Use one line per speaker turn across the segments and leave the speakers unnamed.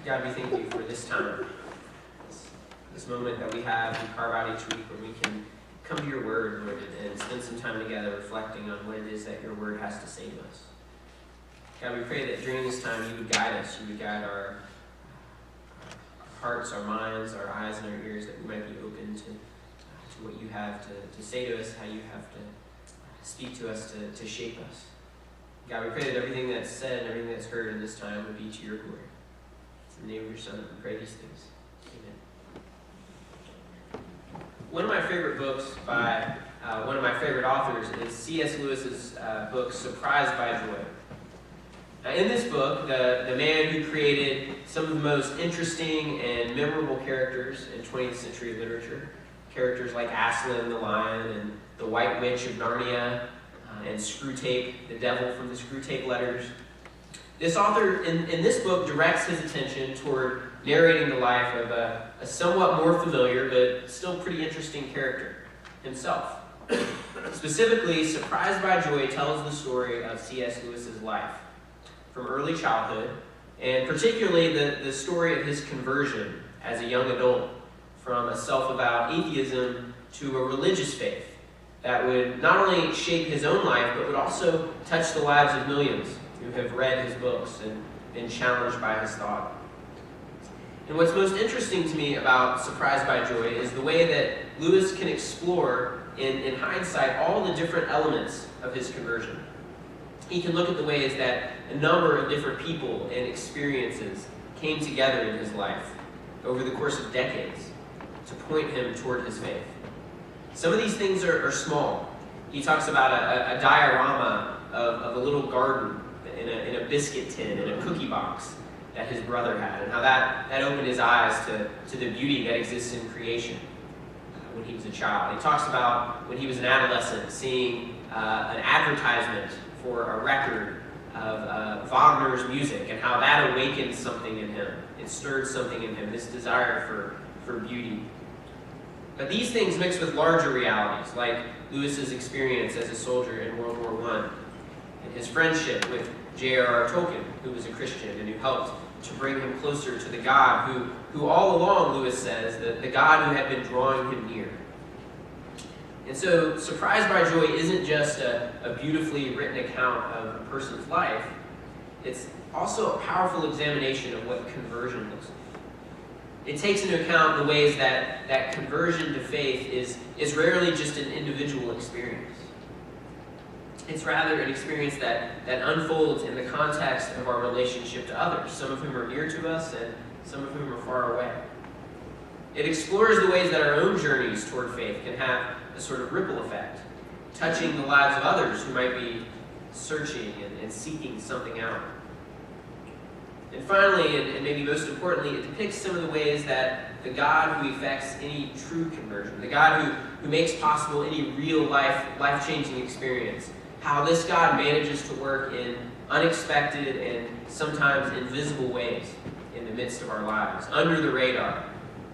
God, we thank you for this time, this moment that we carve out each week where we can come to your word, Lord, and spend some time together reflecting on what it is that your word has to say to us. God, we pray that during this time you would guide us, you would guide our hearts, our minds, our eyes, and our ears, that we might be open to what you have to say to us, how you have to speak to us, to shape us. God, we pray that everything that's said and everything that's heard in this time would be to your glory. It's in the name of your Son that we pray these things. Amen. One of my favorite books by one of my favorite authors is C.S. Lewis's book, Surprised by Joy. Now, in this book, the man who created some of the most interesting and memorable characters in 20th century literature, characters like Aslan the lion and the White Witch of Narnia, and Screwtape, the devil from the Screwtape Letters. This author, in this book, directs his attention toward narrating the life of a somewhat more familiar but still pretty interesting character, himself. Specifically, Surprised by Joy tells the story of C.S. Lewis's life from early childhood, and particularly the story of his conversion as a young adult from a self-avowed atheism to a religious faith that would not only shape his own life, but would also touch the lives of millions who have read his books and been challenged by his thought. And what's most interesting to me about Surprised by Joy is the way that Lewis can explore, in hindsight, all the different elements of his conversion. He can look at the ways that a number of different people and experiences came together in his life over the course of decades to point him toward his faith. Some of these things are small. He talks about a diorama of a little garden in a biscuit tin, in a cookie box that his brother had, and how that opened his eyes to the beauty that exists in creation when he was a child. He talks about when he was an adolescent, seeing an advertisement for a record of Wagner's music, and how that awakened something in him. It stirred something in him, this desire for beauty. But these things mix with larger realities, like Lewis's experience as a soldier in World War I, and his friendship with J.R.R. Tolkien, who was a Christian and who helped to bring him closer to the God who all along, Lewis says, the God who had been drawing him near. And so, Surprised by Joy isn't just a beautifully written account of a person's life, it's also a powerful examination of what conversion looks like. It takes into account the ways that conversion to faith is rarely just an individual experience. It's rather an experience that unfolds in the context of our relationship to others, some of whom are near to us and some of whom are far away. It explores the ways that our own journeys toward faith can have a sort of ripple effect, touching the lives of others who might be searching and seeking something out. And finally, and maybe most importantly, it depicts some of the ways that the God who effects any true conversion, the God who makes possible any real life-changing experience, how this God manages to work in unexpected and sometimes invisible ways in the midst of our lives, under the radar,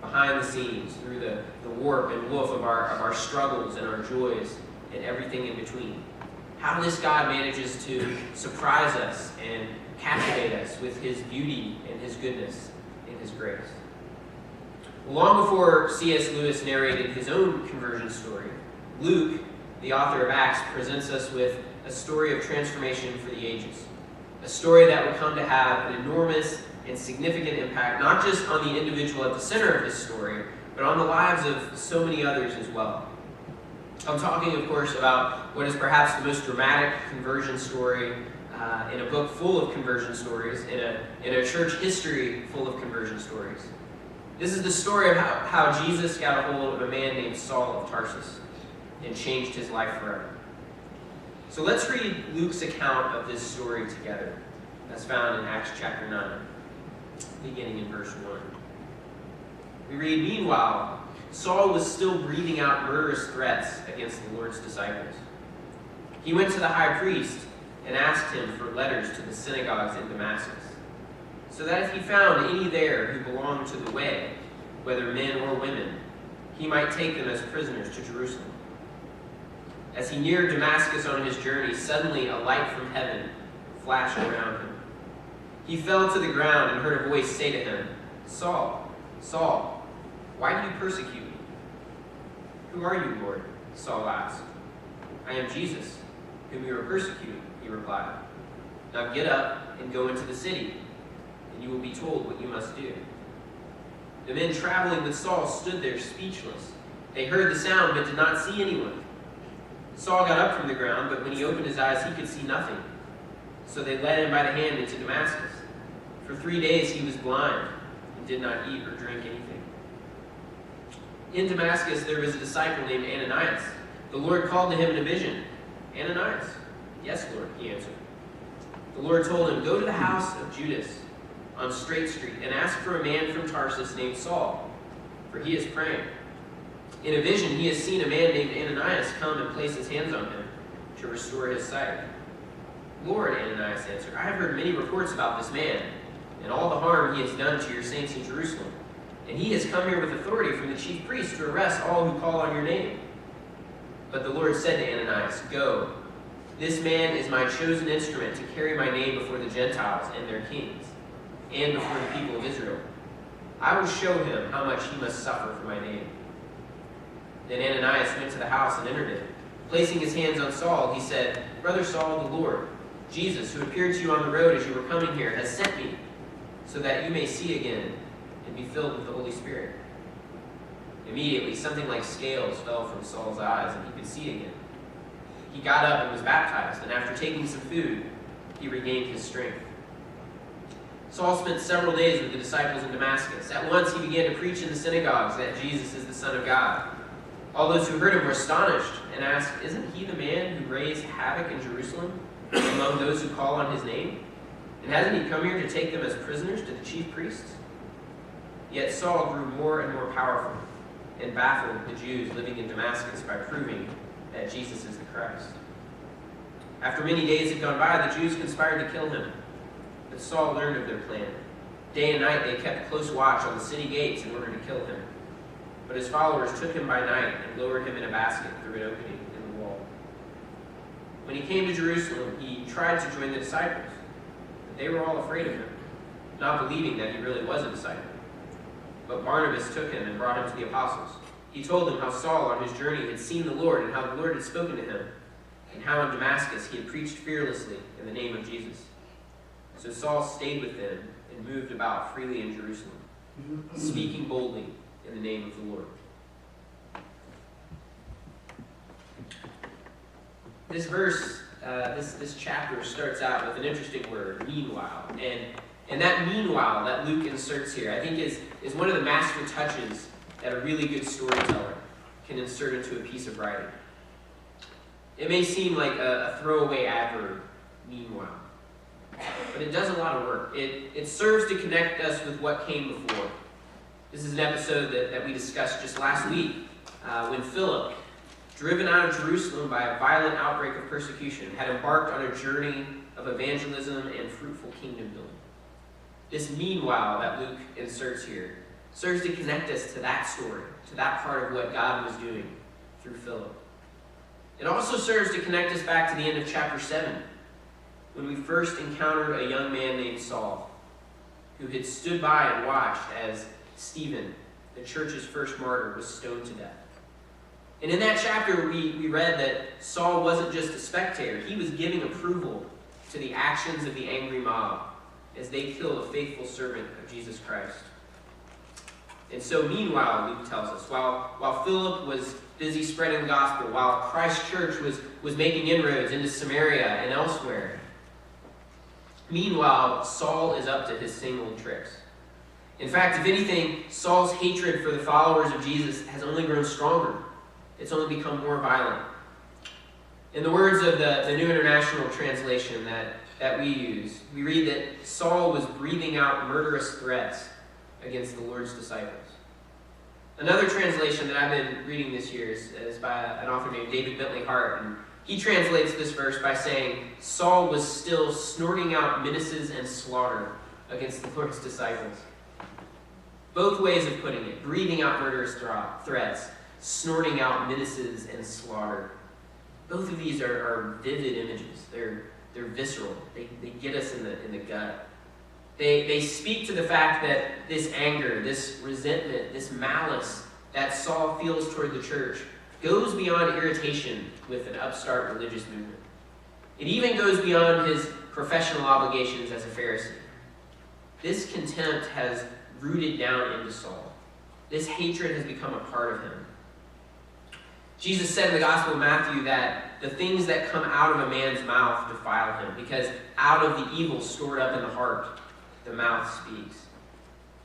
behind the scenes, through the warp and woof of our struggles and our joys and everything in between. How this God manages to surprise us and captivate us with his beauty and his goodness and his grace. Long before C.S. Lewis narrated his own conversion story, Luke, the author of Acts, presents us with a story of transformation for the ages. A story that will come to have an enormous and significant impact, not just on the individual at the center of this story, but on the lives of so many others as well. I'm talking, of course, about what is perhaps the most dramatic conversion story in a book full of conversion stories, in a church history full of conversion stories. This is the story of how Jesus got a hold of a man named Saul of Tarsus and changed his life forever. So let's read Luke's account of this story together. That's found in Acts chapter 9, beginning in verse 1. We read, "Meanwhile, Saul was still breathing out murderous threats against the Lord's disciples. He went to the high priest and asked him for letters to the synagogues in Damascus, so that if he found any there who belonged to the way, whether men or women, he might take them as prisoners to Jerusalem. As he neared Damascus on his journey, suddenly a light from heaven flashed around him. He fell to the ground and heard a voice say to him, "Saul, Saul, why do you persecute me?" "Who are you, Lord?" Saul asked. "I am Jesus, whom you are persecuting," he replied. "Now get up and go into the city, and you will be told what you must do." The men traveling with Saul stood there speechless. They heard the sound but did not see anyone. Saul got up from the ground, but when he opened his eyes, he could see nothing. So they led him by the hand into Damascus. For 3 days he was blind and did not eat or drink anything. In Damascus there was a disciple named Ananias. The Lord called to him in a vision, "Ananias." "Yes, Lord," he answered. The Lord told him, "Go to the house of Judas on Straight Street and ask for a man from Tarsus named Saul, for he is praying. In a vision he has seen a man named Ananias come and place his hands on him to restore his sight." "Lord," Ananias answered, "I have heard many reports about this man and all the harm he has done to your saints in Jerusalem. And he has come here with authority from the chief priests to arrest all who call on your name." But the Lord said to Ananias, "Go. This man is my chosen instrument to carry my name before the Gentiles and their kings, and before the people of Israel. I will show him how much he must suffer for my name." Then Ananias went to the house and entered it. Placing his hands on Saul, he said, "Brother Saul, the Lord, Jesus, who appeared to you on the road as you were coming here, has sent me, so that you may see again and be filled with the Holy Spirit." Immediately, something like scales fell from Saul's eyes, and he could see again. He got up and was baptized, and after taking some food, he regained his strength. Saul spent several days with the disciples in Damascus. At once he began to preach in the synagogues that Jesus is the Son of God. All those who heard him were astonished and asked, "Isn't he the man who raised havoc in Jerusalem among those who call on his name? And hasn't he come here to take them as prisoners to the chief priests?" Yet Saul grew more and more powerful and baffled the Jews living in Damascus by proving that Jesus is the Christ. After many days had gone by, the Jews conspired to kill him. But Saul learned of their plan. Day and night they kept close watch on the city gates in order to kill him. But his followers took him by night and lowered him in a basket through an opening in the wall. When he came to Jerusalem, he tried to join the disciples, but they were all afraid of him, not believing that he really was a disciple. But Barnabas took him and brought him to the apostles. He told them how Saul on his journey had seen the Lord and how the Lord had spoken to him, and how in Damascus he had preached fearlessly in the name of Jesus. So Saul stayed with them and moved about freely in Jerusalem, speaking boldly in the name of the Lord. This verse, this chapter starts out with an interesting word, "meanwhile." And that "meanwhile" that Luke inserts here, I think is one of the master touches that a really good storyteller can insert into a piece of writing. It may seem like a throwaway adverb, "meanwhile," but it does a lot of work. It serves to connect us with what came before. This is an episode that we discussed just last week when Philip, driven out of Jerusalem by a violent outbreak of persecution, had embarked on a journey of evangelism and fruitful kingdom building. This "meanwhile" that Luke inserts here serves to connect us to that story, to that part of what God was doing through Philip. It also serves to connect us back to the end of chapter 7, when we first encountered a young man named Saul, who had stood by and watched as Stephen, the church's first martyr, was stoned to death. And in that chapter, we read that Saul wasn't just a spectator. He was giving approval to the actions of the angry mob as they killed a faithful servant of Jesus Christ. And so meanwhile, Luke tells us, while Philip was busy spreading the gospel, while Christ's church was making inroads into Samaria and elsewhere, meanwhile, Saul is up to his same old tricks. In fact, if anything, Saul's hatred for the followers of Jesus has only grown stronger. It's only become more violent. In the words of the New International Translation that we use, we read that Saul was breathing out murderous threats against the Lord's disciples. Another translation that I've been reading this year is by an author named David Bentley Hart, and he translates this verse by saying, Saul was still snorting out menaces and slaughter against the Lord's disciples. Both ways of putting it, breathing out murderous threats, snorting out menaces and slaughter. Both of these are vivid images. They're visceral. They get us in the gut. They speak to the fact that this anger, this resentment, this malice that Saul feels toward the church goes beyond irritation with an upstart religious movement. It even goes beyond his professional obligations as a Pharisee. This contempt has rooted down into Saul. This hatred has become a part of him. Jesus said in the Gospel of Matthew that the things that come out of a man's mouth defile him, because out of the evil stored up in the heart, the mouth speaks.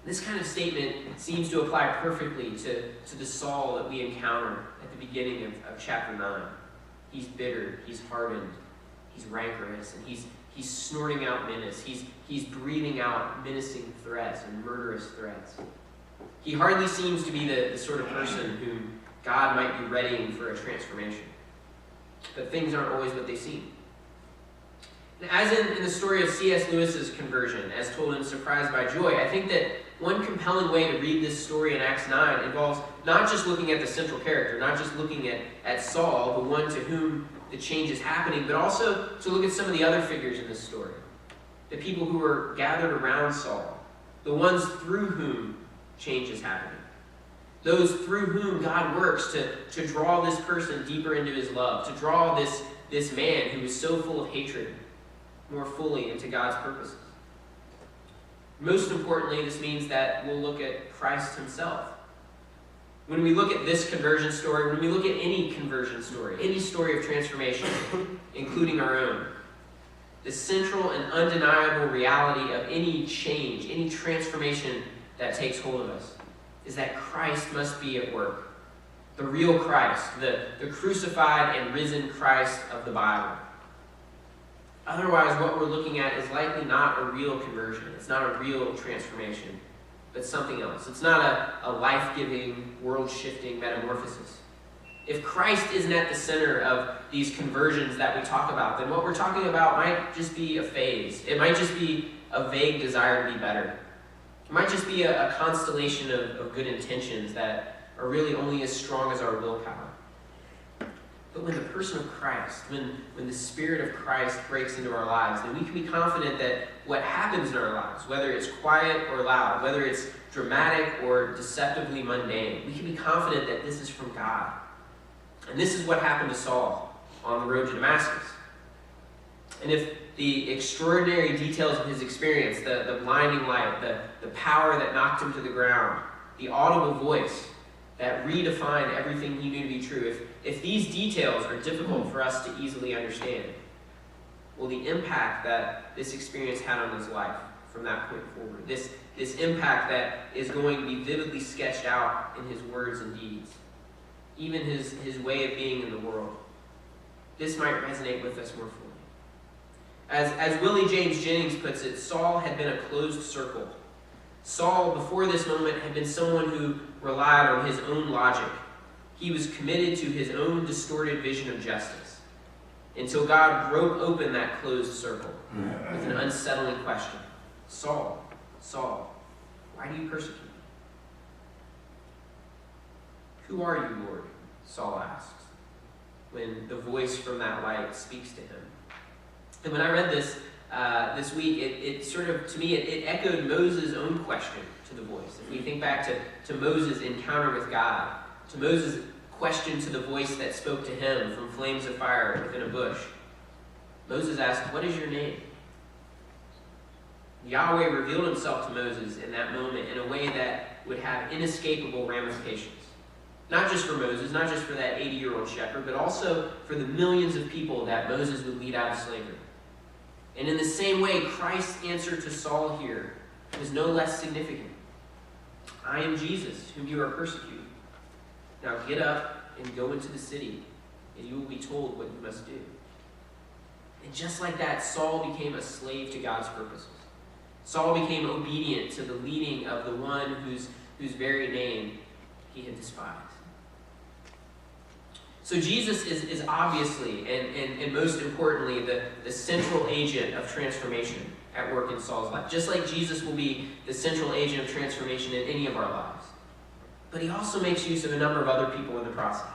This kind of statement seems to apply perfectly to the Saul that we encounter at the beginning of chapter 9. He's bitter, he's hardened, he's rancorous, and he's snorting out menace. He's breathing out menacing threats and murderous threats. He hardly seems to be the sort of person whom God might be readying for a transformation. But things aren't always what they seem. And as in the story of C.S. Lewis's conversion, as told in Surprised by Joy, I think that one compelling way to read this story in Acts 9 involves not just looking at the central character, not just looking at Saul, the one to whom the change is happening, but also to look at some of the other figures in this story. The people who were gathered around Saul, the ones through whom change is happening. Those through whom God works to draw this person deeper into his love, to draw this man who is so full of hatred more fully into God's purposes. Most importantly, this means that we'll look at Christ himself. When we look at this conversion story, when we look at any conversion story, any story of transformation, including our own, the central and undeniable reality of any change, any transformation that takes hold of us, is that Christ must be at work. The real Christ, the crucified and risen Christ of the Bible. Otherwise, what we're looking at is likely not a real conversion. It's not a real transformation, but something else. It's not a life-giving, world-shifting metamorphosis. If Christ isn't at the center of these conversions that we talk about, then what we're talking about might just be a phase. It might just be a vague desire to be better. It might just be a constellation of good intentions that are really only as strong as our willpower. But when the person of Christ, when the Spirit of Christ breaks into our lives, then we can be confident that what happens in our lives, whether it's quiet or loud, whether it's dramatic or deceptively mundane, we can be confident that this is from God. And this is what happened to Saul on the road to Damascus. And if the extraordinary details of his experience, the blinding light, the power that knocked him to the ground, the audible voice that redefined everything he knew to be true, if these details are difficult for us to easily understand, well, the impact that this experience had on his life from that point forward, this impact that is going to be vividly sketched out in his words and deeds, even his way of being in the world, this might resonate with us more fully. As Willie James Jennings puts it, Saul had been a closed circle. Saul, before this moment, had been someone who relied on his own logic. He was committed to his own distorted vision of justice, until God broke open that closed circle with an unsettling question. Saul, Saul, why do you persecute me? Who are you, Lord? Saul asks, when the voice from that light speaks to him. And when I read this week, it sort of, to me, it echoed Moses' own question to the voice. If we think back to Moses' encounter with God, to Moses' question to the voice that spoke to him from flames of fire within a bush, Moses asked, "What is your name?" Yahweh revealed himself to Moses in that moment in a way that would have inescapable ramifications. Not just for Moses, not just for that 80-year-old shepherd, but also for the millions of people that Moses would lead out of slavery. And in the same way, Christ's answer to Saul here was no less significant. I am Jesus, whom you are persecuting. Now get up and go into the city, and you will be told what you must do. And just like that, Saul became a slave to God's purposes. Saul became obedient to the leading of the one whose very name he had despised. So Jesus is obviously, and most importantly, the central agent of transformation at work in Saul's life. Just like Jesus will be the central agent of transformation in any of our lives. But he also makes use of a number of other people in the process.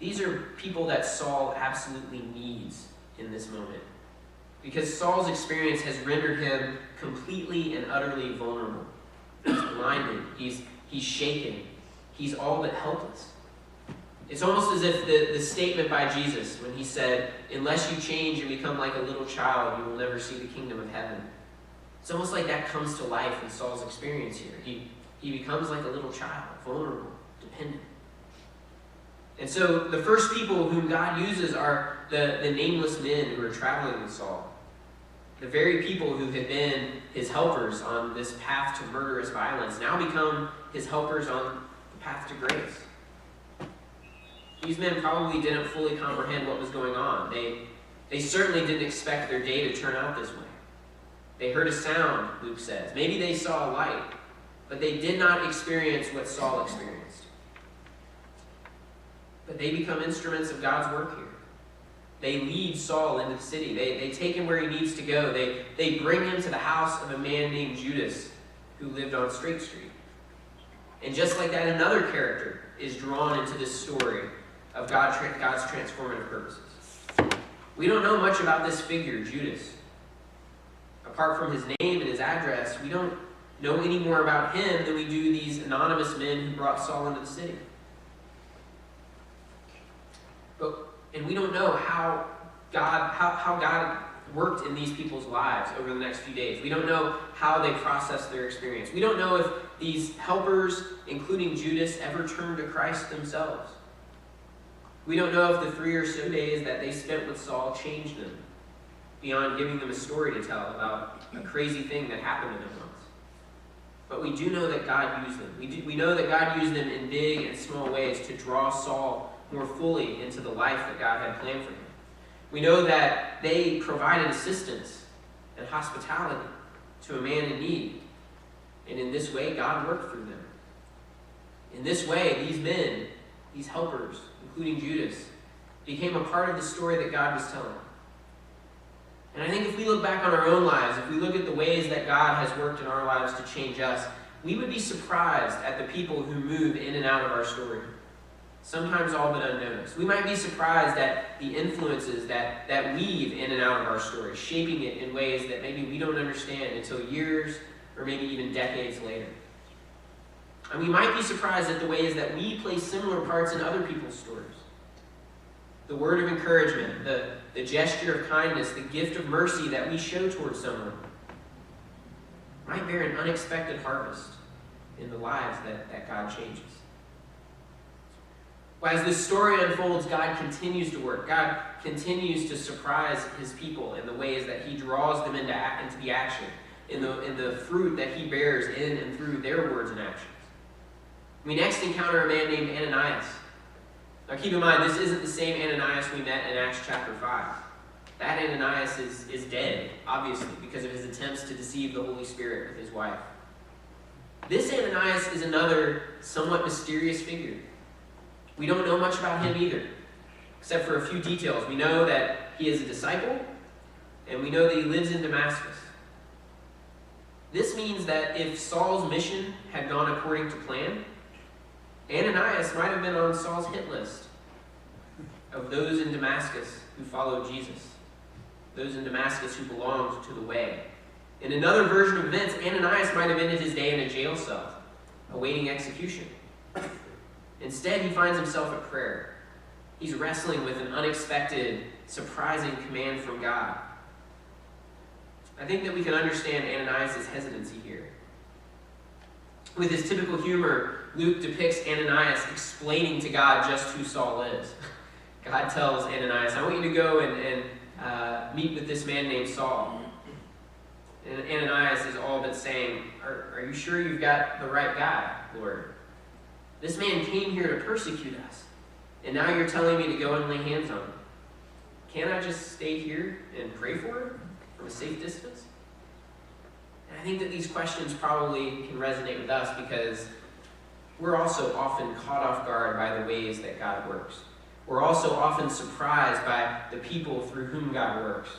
These are people that Saul absolutely needs in this moment. Because Saul's experience has rendered him completely and utterly vulnerable. He's blinded. He's shaken. He's all but helpless. It's almost as if the statement by Jesus when he said, "Unless you change and become like a little child, you will never see the kingdom of heaven." It's almost like that comes to life in Saul's experience here. He becomes like a little child, vulnerable, dependent. And so the first people whom God uses are the nameless men who are traveling with Saul. The very people who had been his helpers on this path to murderous violence now become his helpers on the path to grace. These men probably didn't fully comprehend what was going on. They certainly didn't expect their day to turn out this way. They heard a sound, Luke says. Maybe they saw a light, but they did not experience what Saul experienced. But they become instruments of God's work here. They lead Saul into the city. They take him where he needs to go. They bring him to the house of a man named Judas who lived on Straight Street. And just like that, another character is drawn into this story of God's transformative purposes. We don't know much about this figure, Judas. Apart from his name and his address, we don't know any more about him than we do these anonymous men who brought Saul into the city. And we don't know how God worked in these people's lives over the next few days. We don't know how they processed their experience. We don't know if these helpers, including Judas, ever turned to Christ themselves. We don't know if the 3 or so days that they spent with Saul changed them, beyond giving them a story to tell about a crazy thing that happened to them once. But we do know that God used them. We know that God used them in big and small ways to draw Saul more fully into the life that God had planned for him. We know that they provided assistance and hospitality to a man in need. And in this way, God worked through them. In this way, these men, these helpers, including Judas, became a part of the story that God was telling. And I think if we look back on our own lives, if we look at the ways that God has worked in our lives to change us, we would be surprised at the people who move in and out of our story. Sometimes all but unnoticed. We might be surprised at the influences that weave in and out of our story, shaping it in ways that maybe we don't understand until years or maybe even decades later. And we might be surprised at the ways that we play similar parts in other people's stories. The word of encouragement, the gesture of kindness, the gift of mercy that we show towards someone might bear an unexpected harvest in the lives that God changes. Well, as this story unfolds, God continues to work. God continues to surprise his people in the ways that he draws them into the action, in the fruit that he bears in and through their words and actions. We next encounter a man named Ananias. Now keep in mind, this isn't the same Ananias we met in Acts chapter 5. That Ananias is dead, obviously, because of his attempts to deceive the Holy Spirit with his wife. This Ananias is another somewhat mysterious figure. We don't know much about him either, except for a few details. We know that he is a disciple, and we know that he lives in Damascus. This means that if Saul's mission had gone according to plan, Ananias might have been on Saul's hit list of those in Damascus who followed Jesus, those in Damascus who belonged to the way. In another version of events, Ananias might have ended his day in a jail cell, awaiting execution. Instead, he finds himself at prayer. He's wrestling with an unexpected, surprising command from God. I think that we can understand Ananias' hesitancy here. With his typical humor, Luke depicts Ananias explaining to God just who Saul is. God tells Ananias, I want you to go and meet with this man named Saul. And Ananias is all but saying, are you sure you've got the right guy, Lord? This man came here to persecute us, and now you're telling me to go and lay hands on him. Can't I just stay here and pray for him from a safe distance? And I think that these questions probably can resonate with us because we're also often caught off guard by the ways that God works. We're also often surprised by the people through whom God works.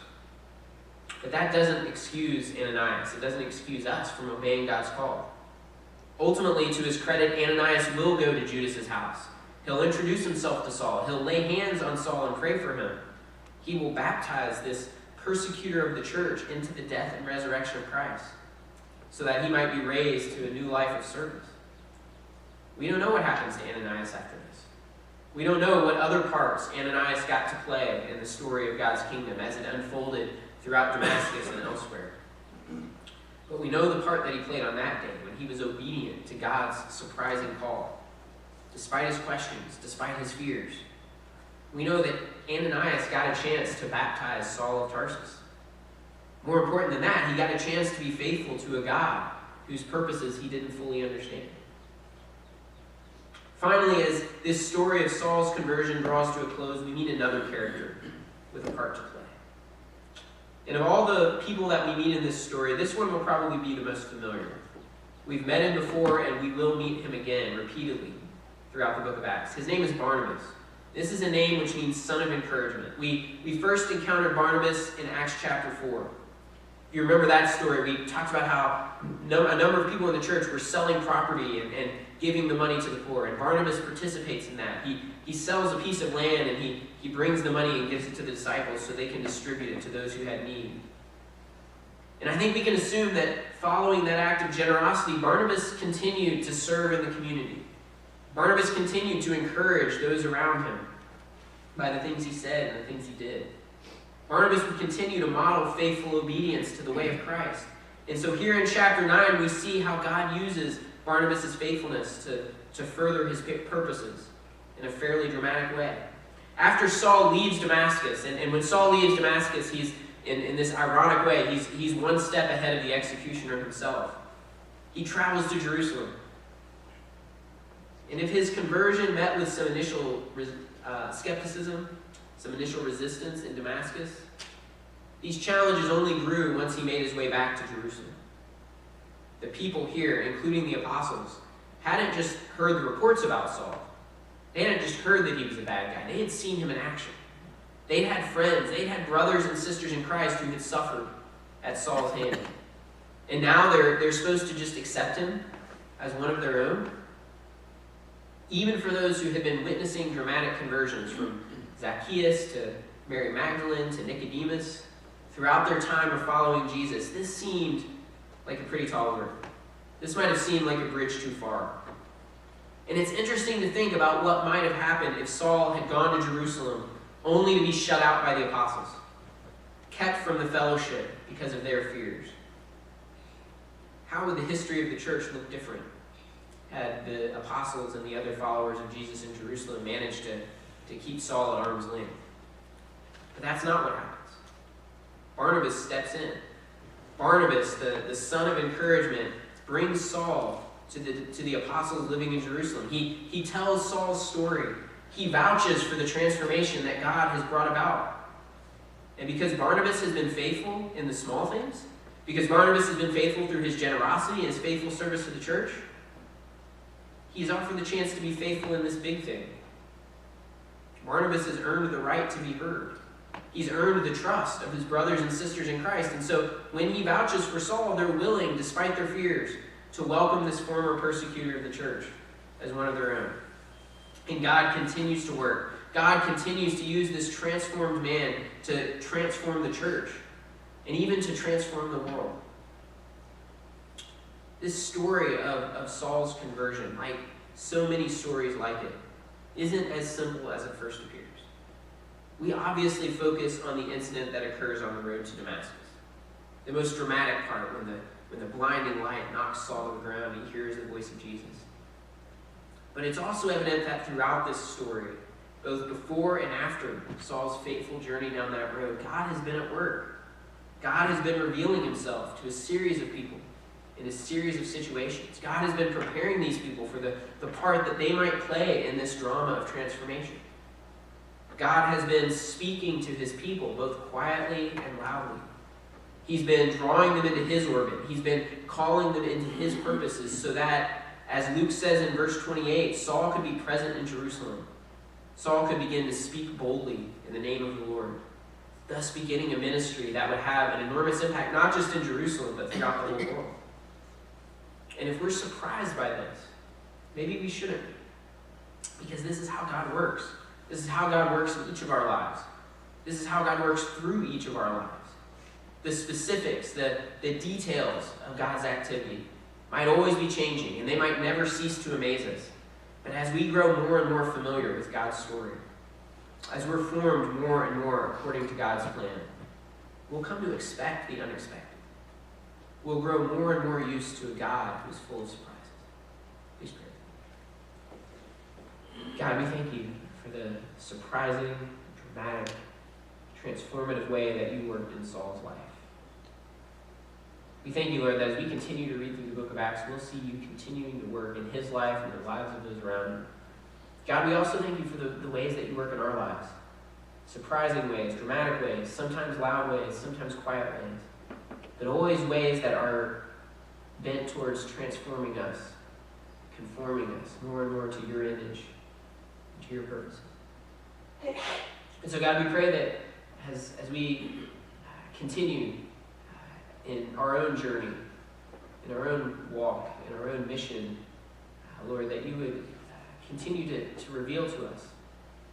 But that doesn't excuse Ananias. It doesn't excuse us from obeying God's call. Ultimately, to his credit, Ananias will go to Judas's house. He'll introduce himself to Saul. He'll lay hands on Saul and pray for him. He will baptize this persecutor of the church into the death and resurrection of Christ, so that he might be raised to a new life of service. We don't know what happens to Ananias after this. We don't know what other parts Ananias got to play in the story of God's kingdom as it unfolded throughout Damascus and elsewhere. But we know the part that he played on that day when he was obedient to God's surprising call, despite his questions, despite his fears. We know that Ananias got a chance to baptize Saul of Tarsus. More important than that, he got a chance to be faithful to a God whose purposes he didn't fully understand. Finally, as this story of Saul's conversion draws to a close, we meet another character with a part to play. And of all the people that we meet in this story, this one will probably be the most familiar. We've met him before, and we will meet him again repeatedly throughout the book of Acts. His name is Barnabas. This is a name which means son of encouragement. We first encountered Barnabas in Acts chapter 4. If you remember that story, we talked about how a number of people in the church were selling property and giving the money to the poor. And Barnabas participates in that. He sells a piece of land and he brings the money and gives it to the disciples so they can distribute it to those who had need. And I think we can assume that following that act of generosity, Barnabas continued to serve in the community. Barnabas continued to encourage those around him by the things he said and the things he did. Barnabas would continue to model faithful obedience to the way of Christ. And so here in chapter 9, we see how God uses Barnabas' faithfulness to further his purposes in a fairly dramatic way. After Saul leaves Damascus, and when Saul leaves Damascus, he's in this ironic way, he's one step ahead of the executioner himself. He travels to Jerusalem. And if his conversion met with some initial skepticism, some initial resistance in Damascus, these challenges only grew once he made his way back to Jerusalem. The people here, including the apostles, hadn't just heard the reports about Saul. They hadn't just heard that he was a bad guy. They had seen him in action. They had friends. They had brothers and sisters in Christ who had suffered at Saul's hand. And now they're supposed to just accept him as one of their own. Even for those who had been witnessing dramatic conversions, from Zacchaeus to Mary Magdalene to Nicodemus, throughout their time of following Jesus, this seemed like a pretty tall order. This might have seemed like a bridge too far. And it's interesting to think about what might have happened if Saul had gone to Jerusalem only to be shut out by the apostles, kept from the fellowship because of their fears. How would the history of the church look different had the apostles and the other followers of Jesus in Jerusalem managed to keep Saul at arm's length? But that's not what happens. Barnabas steps in. Barnabas, the son of encouragement, brings Saul to the apostles living in Jerusalem. He tells Saul's story. He vouches for the transformation that God has brought about. And because Barnabas has been faithful in the small things, because Barnabas has been faithful through his generosity and his faithful service to the church, he's offered the chance to be faithful in this big thing. Barnabas has earned the right to be heard. He's earned the trust of his brothers and sisters in Christ. And so when he vouches for Saul, they're willing, despite their fears, to welcome this former persecutor of the church as one of their own. And God continues to work. God continues to use this transformed man to transform the church and even to transform the world. This story of Saul's conversion, like so many stories like it, isn't as simple as it first appears. We obviously focus on the incident that occurs on the road to Damascus. The most dramatic part, when the blinding light knocks Saul to the ground and he hears the voice of Jesus. But it's also evident that throughout this story, both before and after Saul's fateful journey down that road, God has been at work. God has been revealing himself to a series of people in a series of situations. God has been preparing these people for the part that they might play in this drama of transformation. God has been speaking to his people, both quietly and loudly. He's been drawing them into his orbit. He's been calling them into his purposes so that, as Luke says in verse 28, Saul could be present in Jerusalem. Saul could begin to speak boldly in the name of the Lord, thus beginning a ministry that would have an enormous impact, not just in Jerusalem, but throughout the whole world. And if we're surprised by this, maybe we shouldn't be, because this is how God works. This is how God works in each of our lives. This is how God works through each of our lives. the specifics, the details of God's activity might always be changing, and they might never cease to amaze us. But as we grow more and more familiar with God's story, as we're formed more and more according to God's plan, we'll come to expect the unexpected. We'll grow more and more used to a God who's full of surprises. Please pray. God, we thank you for the surprising, dramatic, transformative way that you worked in Saul's life. We thank you, Lord, that as we continue to read through the book of Acts, we'll see you continuing to work in his life and the lives of those around him. God, we also thank you for the ways that you work in our lives. Surprising ways, dramatic ways, sometimes loud ways, sometimes quiet ways. But always ways that are bent towards transforming us, conforming us more and more to your image, to your purposes. And so, God, we pray that as we continue in our own journey, in our own walk, in our own mission, Lord, that you would continue to reveal to us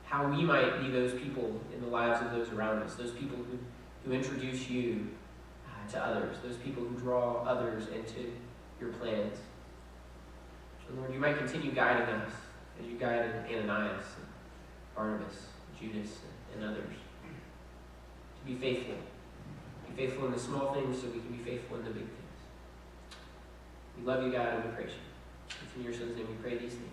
how we might be those people in the lives of those around us, those people who introduce you to others, those people who draw others into your plans. And Lord, you might continue guiding us as you guided Ananias, and Barnabas, Judas, and others to be faithful. Be faithful in the small things so we can be faithful in the big things. We love you, God, and we praise you. It's in your Son's name we pray these things.